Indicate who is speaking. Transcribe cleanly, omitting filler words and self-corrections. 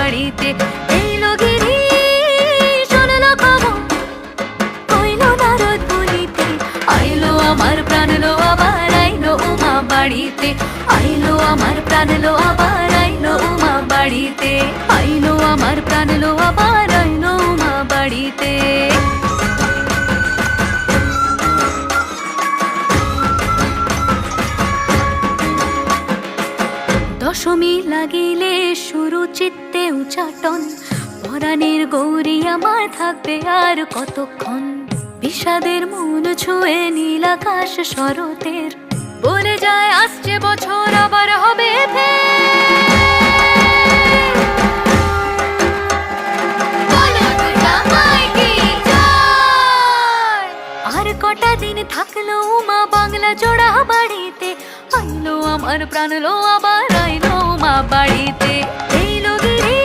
Speaker 1: বাড়িতে। এলো গিরি শুনলো খবর, কইলো নারদ বলিতে, আইলো আমার প্রাণ লো আবার আইলো উমা বাড়িতে। আইলো আমার প্রাণ লো আবার আইলো উমা বাড়িতে। আইলো আমার প্রাণ লো আবার আইলো উমা বাড়িতে। দশমী লাগিলে শুরু চিত্তে উচাটন, পরাণের গৌরী আমার থাকবে আর কতক্ষণ। বিষাদের মন ছুঁয়ে নীল আকাশ শরতের, বলে যায় আসছে বছর আবার হবে আর কটা দিন থাকলো উমা বাংলা জোড়া বাড়িতে। আইলো আমার প্রাণ লো আবার আইলো উমা বাড়িতে।